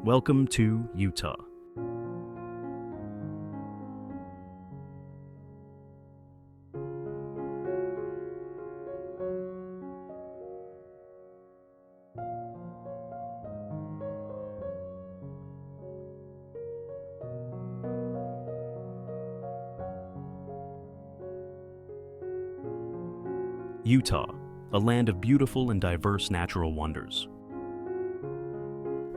Welcome to Utah. Utah, a land of beautiful and diverse natural wonders.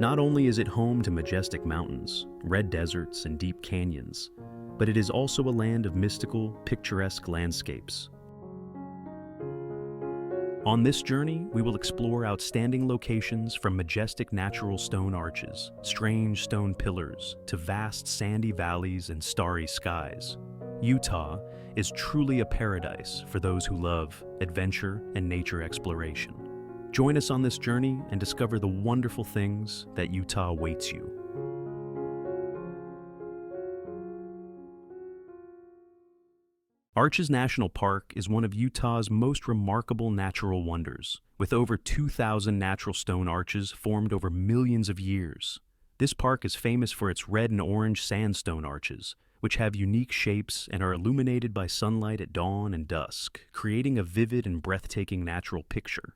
Not only is it home to majestic mountains, red deserts, and deep canyons, but it is also a land of mystical, picturesque landscapes. On this journey, we will explore outstanding locations from majestic natural stone arches, strange stone pillars, to vast sandy valleys and starry skies. Utah is truly a paradise for those who love adventure and nature exploration. Join us on this journey and discover the wonderful things that Utah awaits you. Arches National Park is one of Utah's most remarkable natural wonders, with over 2,000 natural stone arches formed over millions of years. This park is famous for its red and orange sandstone arches, which have unique shapes and are illuminated by sunlight at dawn and dusk, creating a vivid and breathtaking natural picture.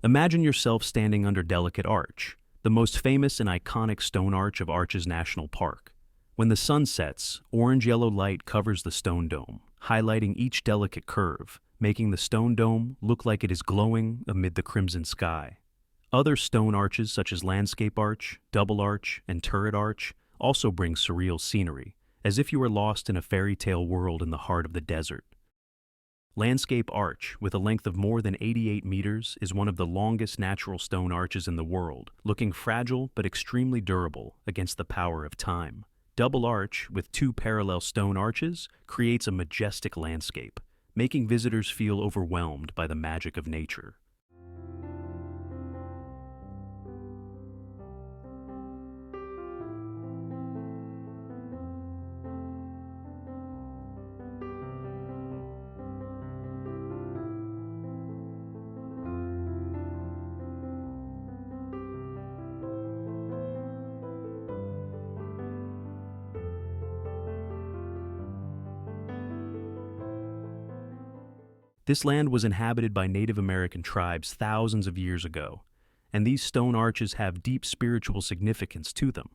Imagine yourself standing under Delicate Arch, the most famous and iconic stone arch of Arches National Park. When the sun sets, orange-yellow light covers the stone dome, highlighting each delicate curve, making the stone dome look like it is glowing amid the crimson sky. Other stone arches such as Landscape Arch, Double Arch, and Turret Arch also bring surreal scenery, as if you were lost in a fairy tale world in the heart of the desert. Landscape Arch, with a length of more than 88 meters, is one of the longest natural stone arches in the world, looking fragile but extremely durable against the power of time. Double Arch, with two parallel stone arches, creates a majestic landscape, making visitors feel overwhelmed by the magic of nature. This land was inhabited by Native American tribes thousands of years ago, and these stone arches have deep spiritual significance to them.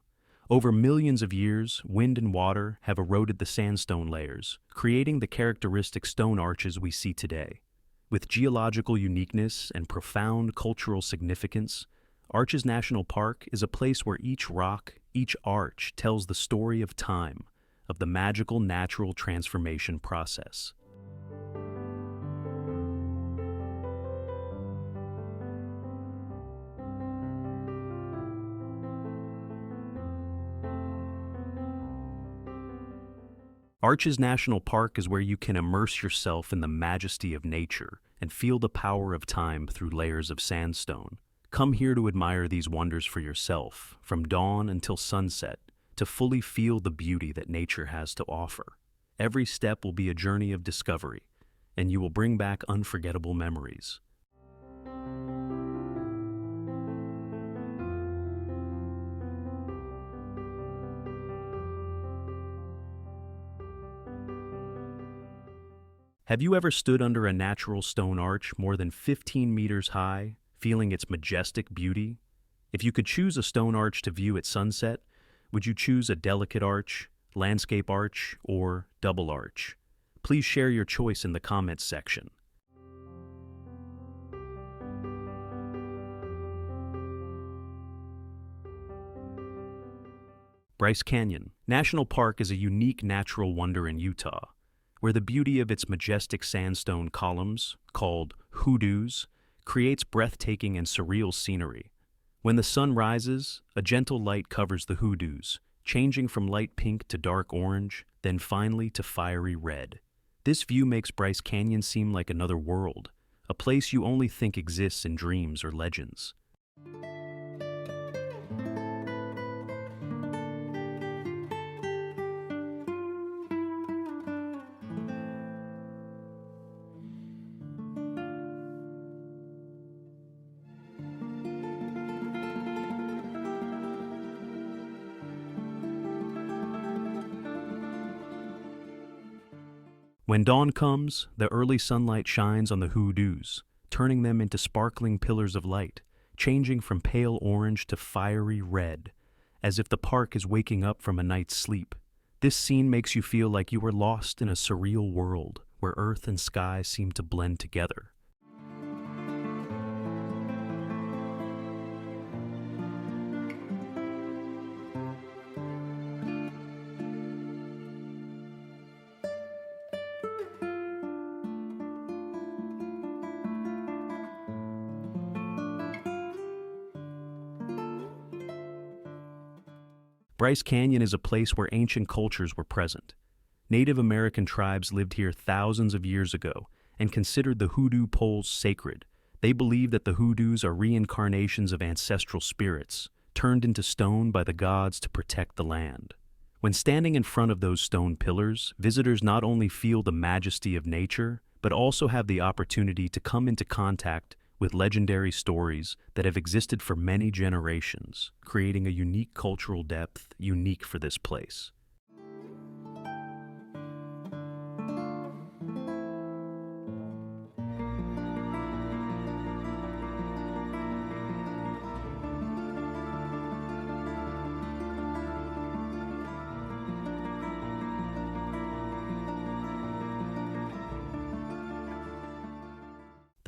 Over millions of years, wind and water have eroded the sandstone layers, creating the characteristic stone arches we see today. With geological uniqueness and profound cultural significance, Arches National Park is a place where each rock, each arch tells the story of time, of the magical natural transformation process. Arches National Park is where you can immerse yourself in the majesty of nature and feel the power of time through layers of sandstone. Come here to admire these wonders for yourself, from dawn until sunset, to fully feel the beauty that nature has to offer. Every step will be a journey of discovery, and you will bring back unforgettable memories. Have you ever stood under a natural stone arch more than 15 meters high, feeling its majestic beauty? If you could choose a stone arch to view at sunset, would you choose a Delicate Arch, Landscape Arch, or Double Arch? Please share your choice in the comments section. Bryce Canyon National Park is a unique natural wonder in Utah, where the beauty of its majestic sandstone columns, called hoodoos, creates breathtaking and surreal scenery. When the sun rises, a gentle light covers the hoodoos, changing from light pink to dark orange, then finally to fiery red. This view makes Bryce Canyon seem like another world, a place you only think exists in dreams or legends. When dawn comes, the early sunlight shines on the hoodoos, turning them into sparkling pillars of light, changing from pale orange to fiery red, as if the park is waking up from a night's sleep. This scene makes you feel like you are lost in a surreal world where earth and sky seem to blend together. Bryce Canyon is a place where ancient cultures were present. Native American tribes lived here thousands of years ago and considered the hoodoo poles sacred. They believe that the hoodoos are reincarnations of ancestral spirits, turned into stone by the gods to protect the land. When standing in front of those stone pillars, visitors not only feel the majesty of nature, but also have the opportunity to come into contact with legendary stories that have existed for many generations, creating a unique cultural depth unique for this place.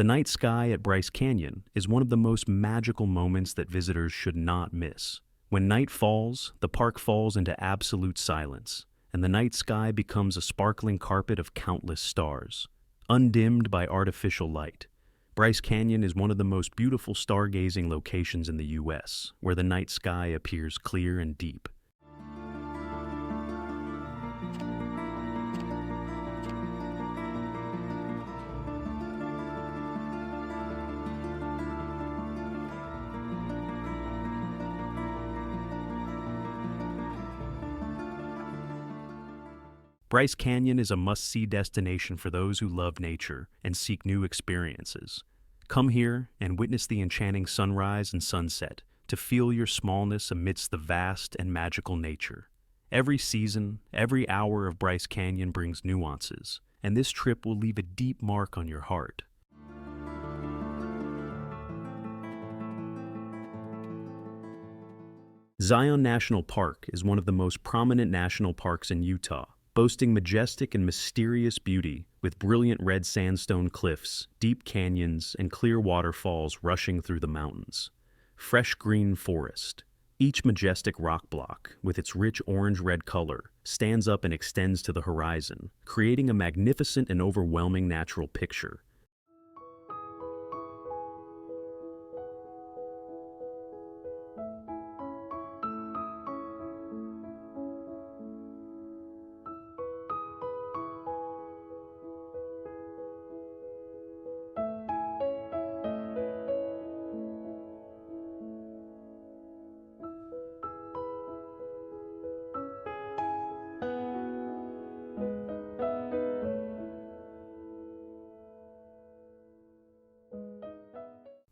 The night sky at Bryce Canyon is one of the most magical moments that visitors should not miss. When night falls, the park falls into absolute silence, and the night sky becomes a sparkling carpet of countless stars, undimmed by artificial light. Bryce Canyon is one of the most beautiful stargazing locations in the U.S., where the night sky appears clear and deep. Bryce Canyon is a must-see destination for those who love nature and seek new experiences. Come here and witness the enchanting sunrise and sunset to feel your smallness amidst the vast and magical nature. Every season, every hour of Bryce Canyon brings nuances, and this trip will leave a deep mark on your heart. Zion National Park is one of the most prominent national parks in Utah, boasting majestic and mysterious beauty with brilliant red sandstone cliffs, deep canyons, and clear waterfalls rushing through the mountains. Fresh green forest. Each majestic rock block, with its rich orange-red color, stands up and extends to the horizon, creating a magnificent and overwhelming natural picture.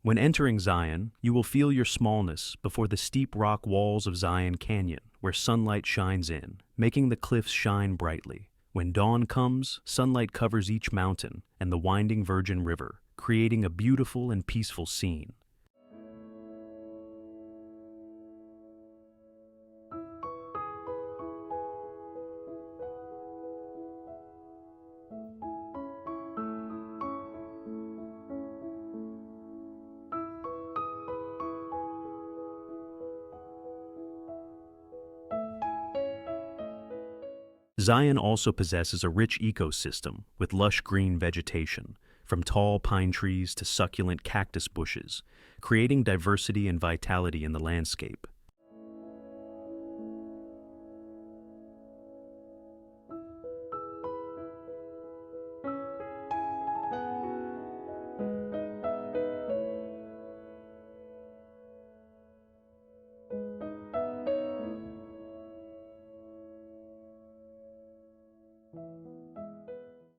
When entering Zion, you will feel your smallness before the steep rock walls of Zion Canyon, where sunlight shines in, making the cliffs shine brightly. When dawn comes, sunlight covers each mountain and the winding Virgin River, creating a beautiful and peaceful scene. Zion also possesses a rich ecosystem with lush green vegetation, from tall pine trees to succulent cactus bushes, creating diversity and vitality in the landscape.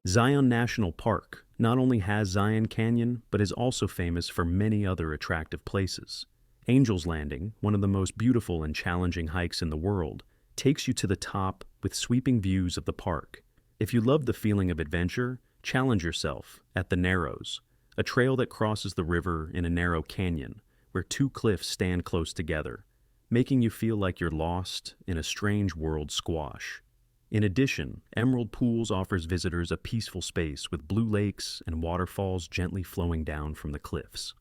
Zion National Park not only has Zion Canyon, but is also famous for many other attractive places. Angel's Landing, one of the most beautiful and challenging hikes in the world, takes you to the top with sweeping views of the park. If you love the feeling of adventure, challenge yourself at the Narrows, a trail that crosses the river in a narrow canyon where two cliffs stand close together, making you feel like you're lost in a strange world squash. In addition, Emerald Pools offers visitors a peaceful space with blue lakes and waterfalls gently flowing down from the cliffs.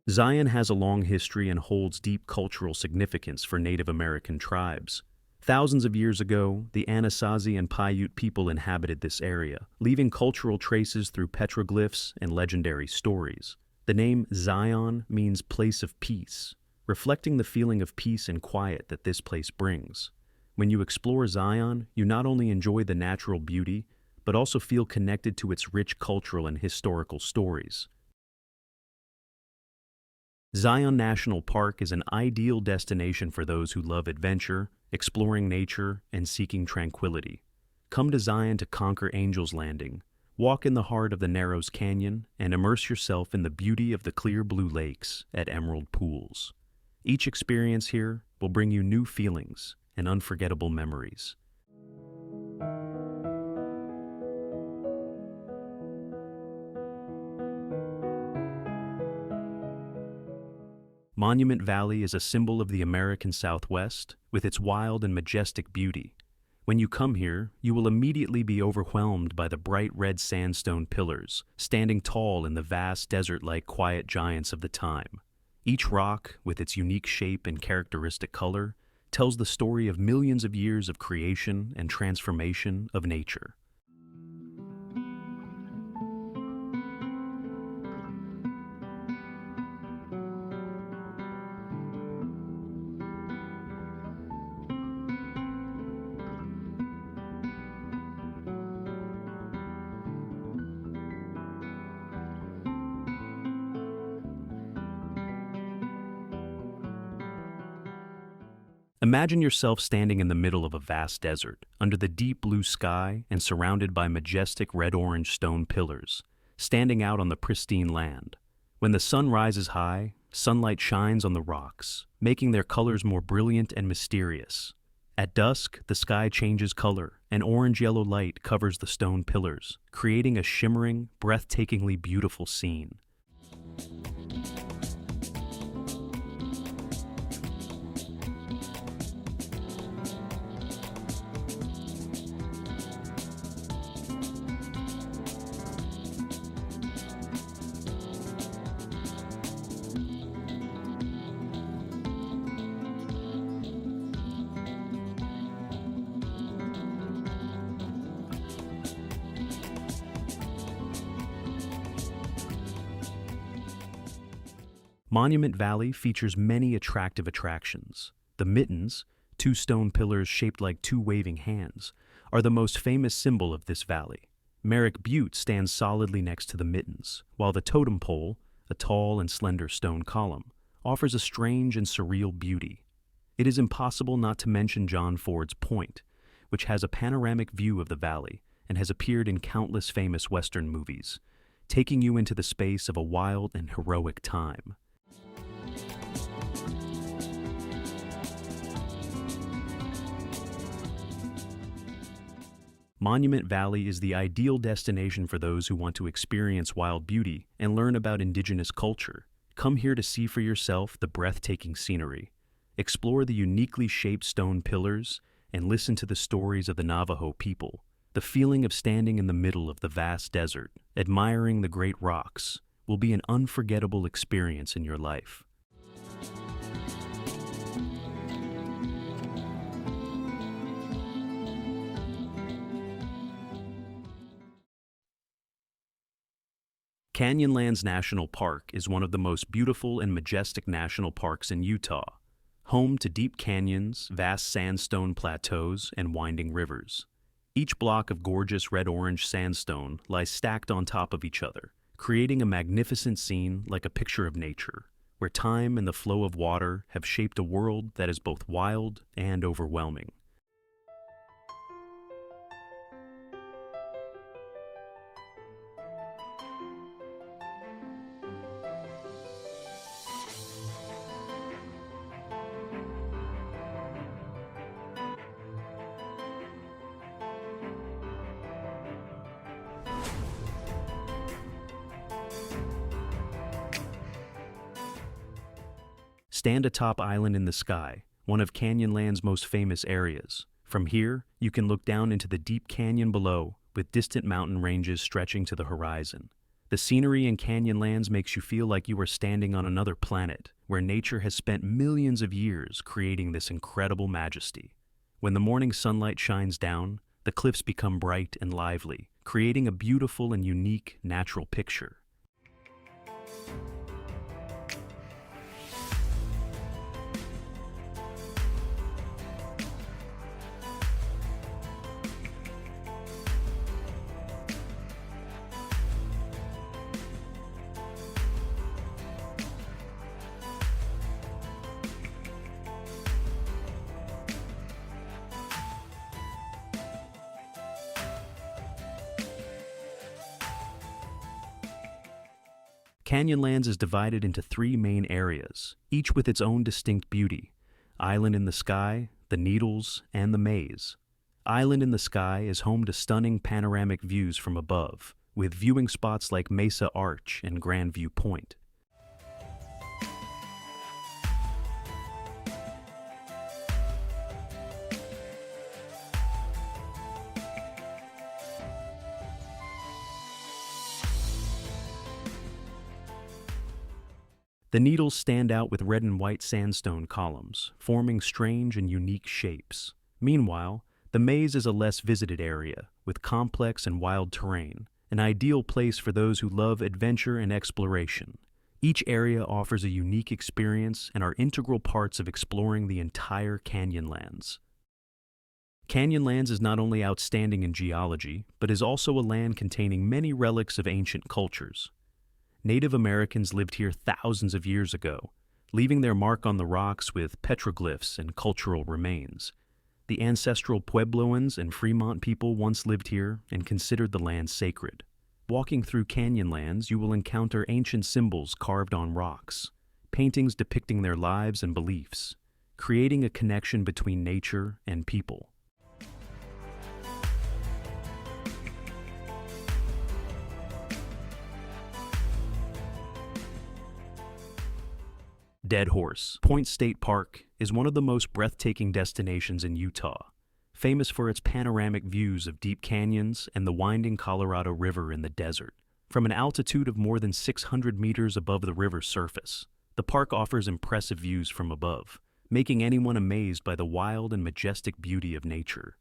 Zion has a long history and holds deep cultural significance for Native American tribes. Thousands of years ago, the Anasazi and Paiute people inhabited this area, leaving cultural traces through petroglyphs and legendary stories. The name Zion means place of peace, reflecting the feeling of peace and quiet that this place brings. When you explore Zion, you not only enjoy the natural beauty, but also feel connected to its rich cultural and historical stories. Zion National Park is an ideal destination for those who love adventure, exploring nature, and seeking tranquility. Come to Zion to conquer Angel's Landing, walk in the heart of the Narrows Canyon, and immerse yourself in the beauty of the clear blue lakes at Emerald Pools. Each experience here will bring you new feelings and unforgettable memories. Monument Valley is a symbol of the American Southwest, with its wild and majestic beauty. When you come here, you will immediately be overwhelmed by the bright red sandstone pillars, standing tall in the vast desert-like quiet giants of the time. Each rock, with its unique shape and characteristic color, tells the story of millions of years of creation and transformation of nature. Imagine yourself standing in the middle of a vast desert, under the deep blue sky and surrounded by majestic red-orange stone pillars, standing out on the pristine land. When the sun rises high, sunlight shines on the rocks, making their colors more brilliant and mysterious. At dusk, the sky changes color, and orange-yellow light covers the stone pillars, creating a shimmering, breathtakingly beautiful scene. Monument Valley features many attractive attractions. The Mittens, two stone pillars shaped like two waving hands, are the most famous symbol of this valley. Merrick Butte stands solidly next to the Mittens, while the Totem Pole, a tall and slender stone column, offers a strange and surreal beauty. It is impossible not to mention John Ford's Point, which has a panoramic view of the valley and has appeared in countless famous Western movies, taking you into the space of a wild and heroic time. Monument Valley is the ideal destination for those who want to experience wild beauty and learn about indigenous culture. Come here to see for yourself the breathtaking scenery. Explore the uniquely shaped stone pillars and listen to the stories of the Navajo people, The feeling of standing in the middle of the vast desert, admiring the great rocks, will be an unforgettable experience in your life. Canyonlands National Park is one of the most beautiful and majestic national parks in Utah, home to deep canyons, vast sandstone plateaus, and winding rivers. Each block of gorgeous red-orange sandstone lies stacked on top of each other, creating a magnificent scene like a picture of nature, where time and the flow of water have shaped a world that is both wild and overwhelming. Stand atop Island in the Sky, one of Canyonland's most famous areas. From here, you can look down into the deep canyon below, with distant mountain ranges stretching to the horizon. The scenery in Canyonlands makes you feel like you are standing on another planet, where nature has spent millions of years creating this incredible majesty. When the morning sunlight shines down, the cliffs become bright and lively, creating a beautiful and unique natural picture. Canyonlands is divided into 3 main areas, each with its own distinct beauty: Island in the Sky, the Needles, and the Maze. Island in the Sky is home to stunning panoramic views from above, with viewing spots like Mesa Arch and Grand View Point. The Needles stand out with red and white sandstone columns, forming strange and unique shapes. Meanwhile, the Maze is a less visited area, with complex and wild terrain, an ideal place for those who love adventure and exploration. Each area offers a unique experience and are integral parts of exploring the entire Canyonlands. Canyonlands is not only outstanding in geology, but is also a land containing many relics of ancient cultures. Native Americans lived here thousands of years ago, leaving their mark on the rocks with petroglyphs and cultural remains. The ancestral Puebloans and Fremont people once lived here and considered the land sacred. Walking through Canyonlands, you will encounter ancient symbols carved on rocks, paintings depicting their lives and beliefs, creating a connection between nature and people. Dead Horse Point State Park is one of the most breathtaking destinations in Utah, famous for its panoramic views of deep canyons and the winding Colorado River in the desert. From an altitude of more than 600 meters above the river's surface, the park offers impressive views from above, making anyone amazed by the wild and majestic beauty of nature.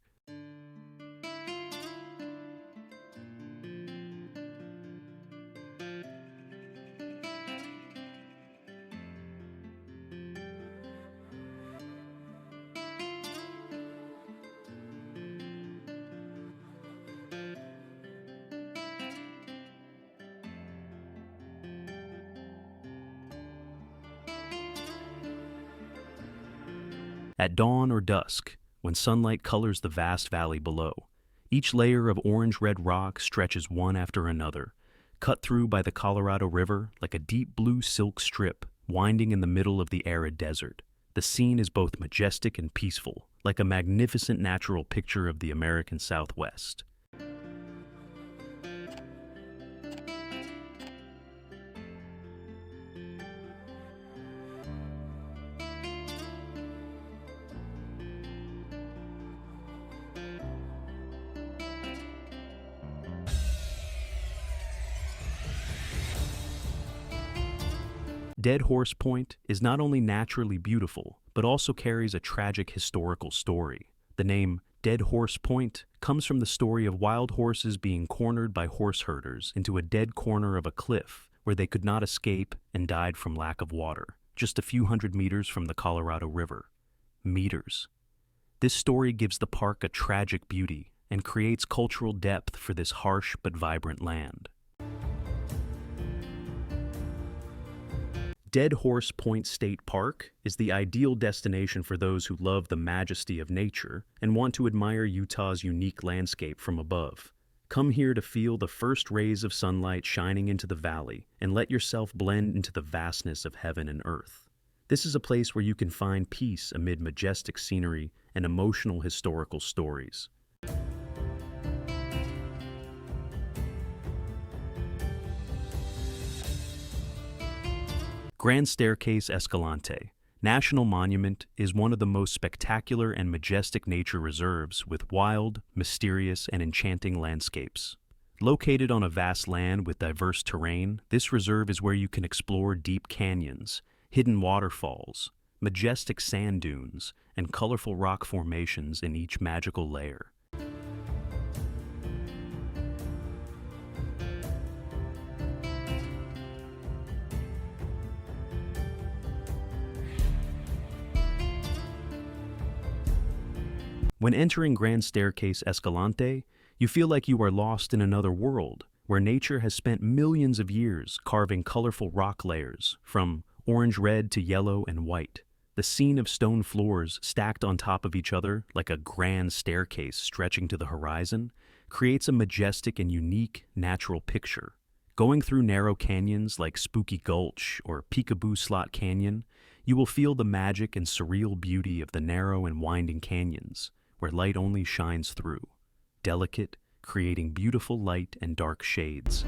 At dawn or dusk, when sunlight colors the vast valley below, each layer of orange-red rock stretches one after another, cut through by the Colorado River like a deep blue silk strip winding in the middle of the arid desert. The scene is both majestic and peaceful, like a magnificent natural picture of the American Southwest. Dead Horse Point is not only naturally beautiful, but also carries a tragic historical story. The name Dead Horse Point comes from the story of wild horses being cornered by horse herders into a dead corner of a cliff where they could not escape and died from lack of water, just a few hundred meters from the Colorado River. Meters. This story gives the park a tragic beauty and creates cultural depth for this harsh but vibrant land. Dead Horse Point State Park is the ideal destination for those who love the majesty of nature and want to admire Utah's unique landscape from above. Come here to feel the first rays of sunlight shining into the valley and let yourself blend into the vastness of heaven and earth. This is a place where you can find peace amid majestic scenery and emotional historical stories. Grand Staircase-Escalante National Monument is one of the most spectacular and majestic nature reserves with wild, mysterious, and enchanting landscapes. Located on a vast land with diverse terrain, this reserve is where you can explore deep canyons, hidden waterfalls, majestic sand dunes, and colorful rock formations in each magical layer. When entering Grand Staircase-Escalante, you feel like you are lost in another world, where nature has spent millions of years carving colorful rock layers, from orange-red to yellow and white. The scene of stone floors stacked on top of each other like a grand staircase stretching to the horizon creates a majestic and unique natural picture. Going through narrow canyons like Spooky Gulch or Peekaboo Slot Canyon, you will feel the magic and surreal beauty of the narrow and winding canyons, where light only shines through, delicate, creating beautiful light and dark shades.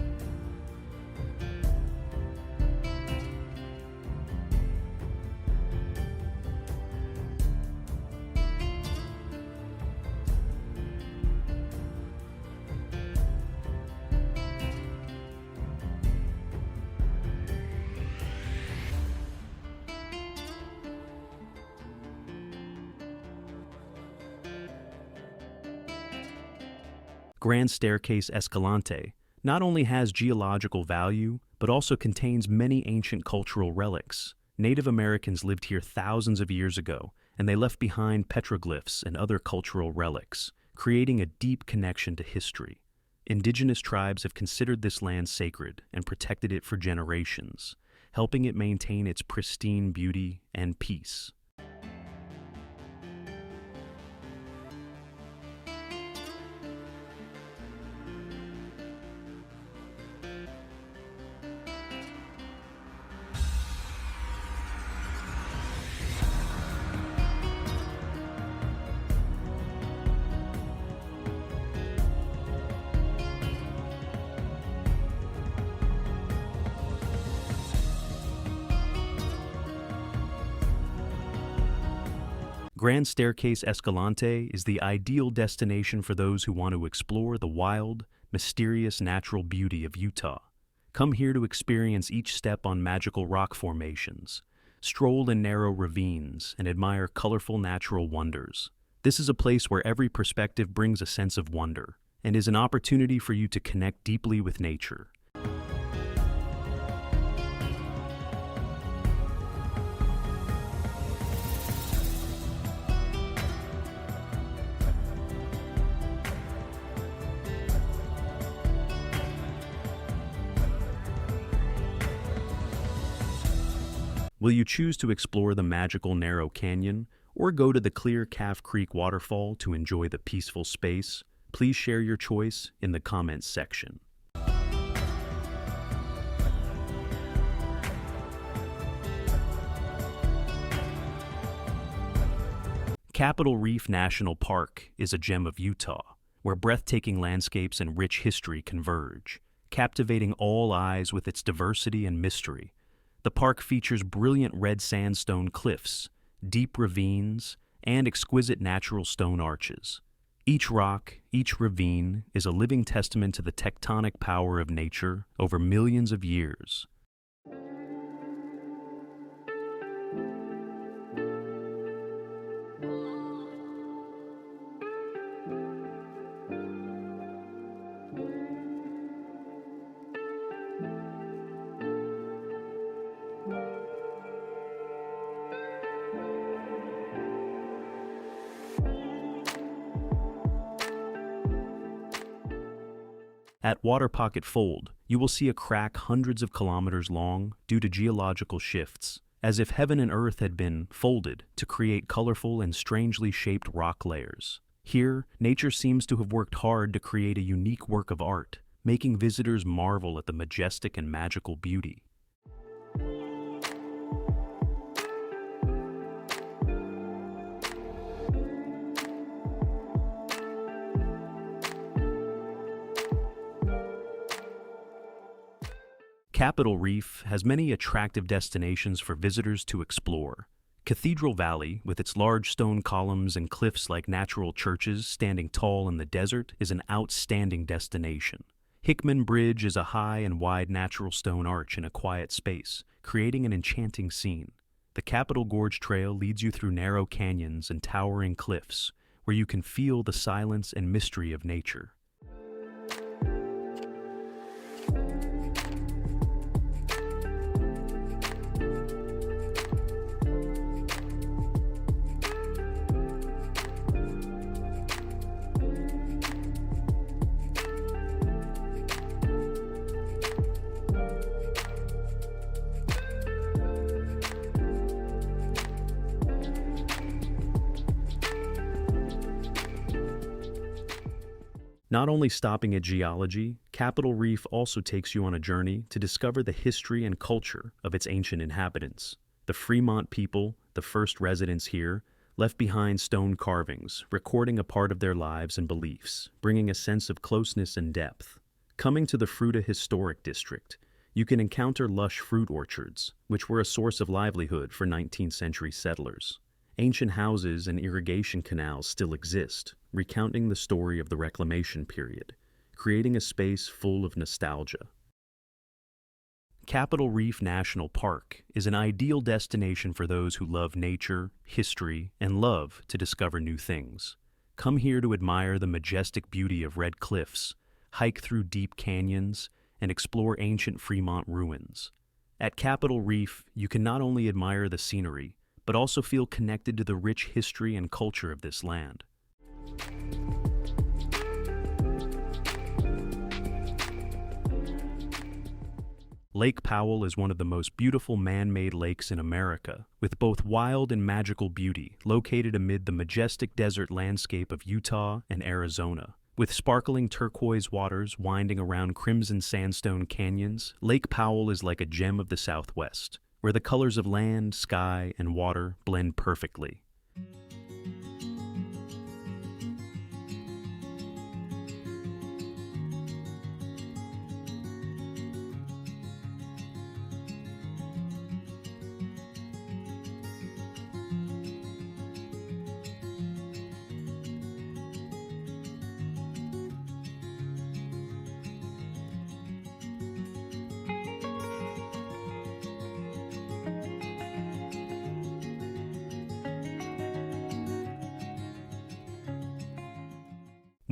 Grand Staircase-Escalante not only has geological value, but also contains many ancient cultural relics. Native Americans lived here thousands of years ago, and they left behind petroglyphs and other cultural relics, creating a deep connection to history. Indigenous tribes have considered this land sacred and protected it for generations, helping it maintain its pristine beauty and peace. Grand Staircase-Escalante is the ideal destination for those who want to explore the wild, mysterious natural beauty of Utah. Come here to experience each step on magical rock formations, stroll in narrow ravines, and admire colorful natural wonders. This is a place where every perspective brings a sense of wonder, and is an opportunity for you to connect deeply with nature. Will you choose to explore the magical narrow canyon, or go to the clear Calf Creek waterfall to enjoy the peaceful space? Please share your choice in the comments section. Capitol Reef National Park is a gem of Utah, where breathtaking landscapes and rich history converge, captivating all eyes with its diversity and mystery. The park features brilliant red sandstone cliffs, deep ravines, and exquisite natural stone arches. Each rock, each ravine, is a living testament to the tectonic power of nature over millions of years. At Water Pocket Fold, you will see a crack hundreds of kilometers long due to geological shifts, as if heaven and earth had been folded to create colorful and strangely shaped rock layers. Here, nature seems to have worked hard to create a unique work of art, making visitors marvel at the majestic and magical beauty. Capitol Reef has many attractive destinations for visitors to explore. Cathedral Valley, with its large stone columns and cliffs like natural churches standing tall in the desert, is an outstanding destination. Hickman Bridge is a high and wide natural stone arch in a quiet space, creating an enchanting scene. The Capitol Gorge Trail leads you through narrow canyons and towering cliffs, where you can feel the silence and mystery of nature. Not only stopping at geology, Capitol Reef also takes you on a journey to discover the history and culture of its ancient inhabitants. The Fremont people, the first residents here, left behind stone carvings, recording a part of their lives and beliefs, bringing a sense of closeness and depth. Coming to the Fruita Historic District, you can encounter lush fruit orchards, which were a source of livelihood for 19th century settlers. Ancient houses and irrigation canals still exist, recounting the story of the Reclamation period, creating a space full of nostalgia. Capitol Reef National Park is an ideal destination for those who love nature, history, and love to discover new things. Come here to admire the majestic beauty of red cliffs, hike through deep canyons, and explore ancient Fremont ruins. At Capitol Reef, you can not only admire the scenery, but also feel connected to the rich history and culture of this land. Lake Powell is one of the most beautiful man-made lakes in America, with both wild and magical beauty, located amid the majestic desert landscape of Utah and Arizona. With sparkling turquoise waters winding around crimson sandstone canyons, Lake Powell is like a gem of the Southwest, where the colors of land, sky, and water blend perfectly.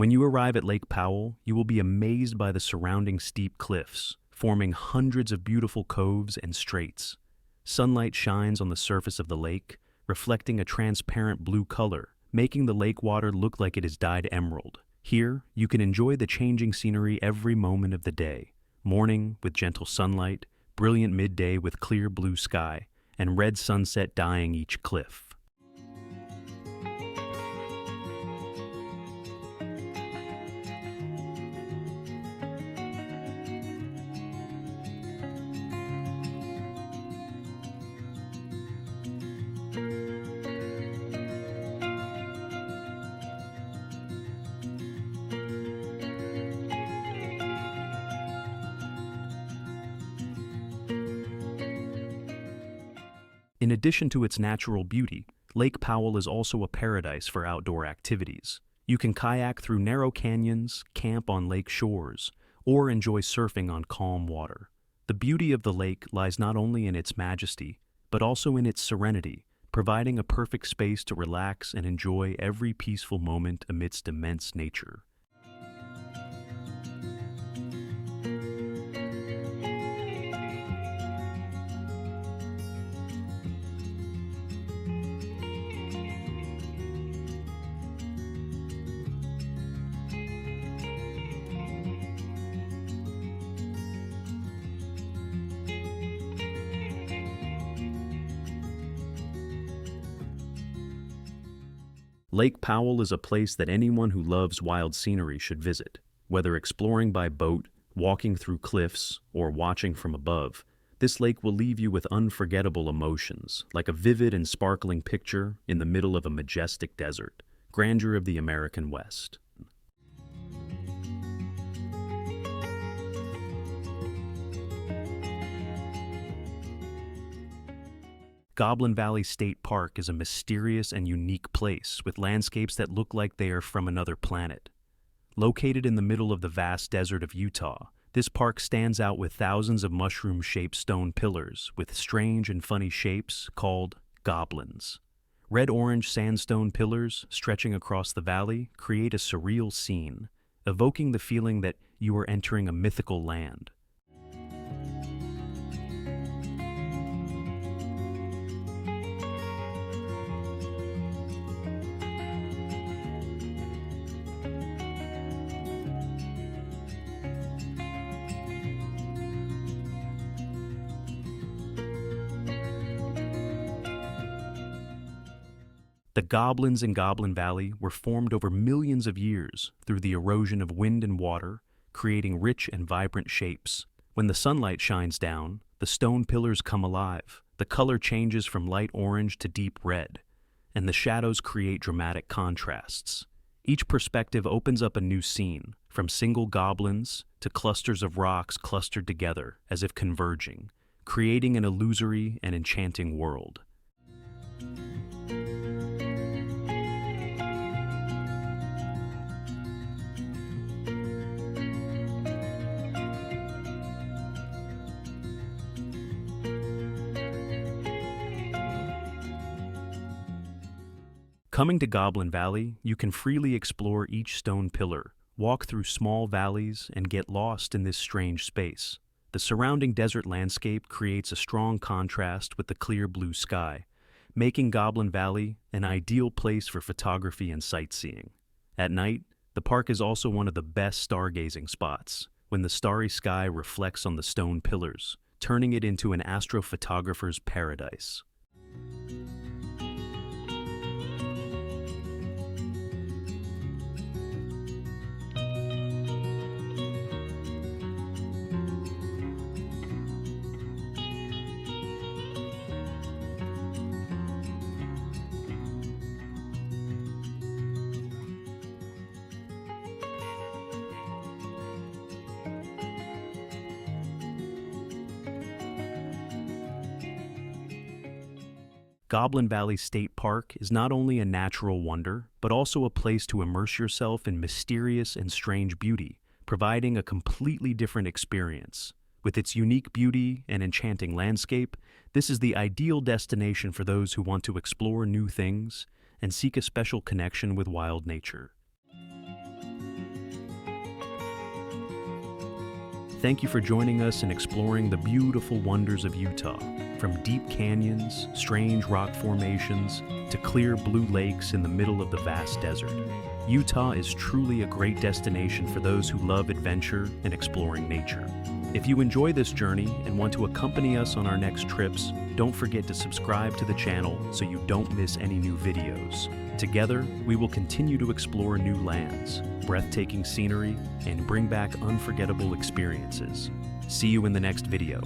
When you arrive at Lake Powell, you will be amazed by the surrounding steep cliffs, forming hundreds of beautiful coves and straits. Sunlight shines on the surface of the lake, reflecting a transparent blue color, making the lake water look like it is dyed emerald. Here, you can enjoy the changing scenery every moment of the day. Morning with gentle sunlight, brilliant midday with clear blue sky, and red sunset dyeing each cliff. In addition to its natural beauty, Lake Powell is also a paradise for outdoor activities. You can kayak through narrow canyons, camp on lake shores, or enjoy surfing on calm water. The beauty of the lake lies not only in its majesty, but also in its serenity, providing a perfect space to relax and enjoy every peaceful moment amidst immense nature. Lake Powell is a place that anyone who loves wild scenery should visit. Whether exploring by boat, walking through cliffs, or watching from above, this lake will leave you with unforgettable emotions, like a vivid and sparkling picture in the middle of a majestic desert, grandeur of the American West. Goblin Valley State Park is a mysterious and unique place with landscapes that look like they are from another planet. Located in the middle of the vast desert of Utah, this park stands out with thousands of mushroom-shaped stone pillars with strange and funny shapes called goblins. Red-orange sandstone pillars stretching across the valley create a surreal scene, evoking the feeling that you are entering a mythical land. The goblins in Goblin Valley were formed over millions of years through the erosion of wind and water, creating rich and vibrant shapes. When the sunlight shines down, the stone pillars come alive. The color changes from light orange to deep red, and the shadows create dramatic contrasts. Each perspective opens up a new scene, from single goblins to clusters of rocks clustered together as if converging, creating an illusory and enchanting world. Coming to Goblin Valley, you can freely explore each stone pillar, walk through small valleys, and get lost in this strange space. The surrounding desert landscape creates a strong contrast with the clear blue sky, making Goblin Valley an ideal place for photography and sightseeing. At night, the park is also one of the best stargazing spots, when the starry sky reflects on the stone pillars, turning it into an astrophotographer's paradise. Goblin Valley State Park is not only a natural wonder, but also a place to immerse yourself in mysterious and strange beauty, providing a completely different experience. With its unique beauty and enchanting landscape, this is the ideal destination for those who want to explore new things and seek a special connection with wild nature. Thank you for joining us in exploring the beautiful wonders of Utah. From deep canyons, strange rock formations, to clear blue lakes in the middle of the vast desert, Utah is truly a great destination for those who love adventure and exploring nature. If you enjoy this journey and want to accompany us on our next trips, don't forget to subscribe to the channel so you don't miss any new videos. Together, we will continue to explore new lands, breathtaking scenery, and bring back unforgettable experiences. See you in the next video.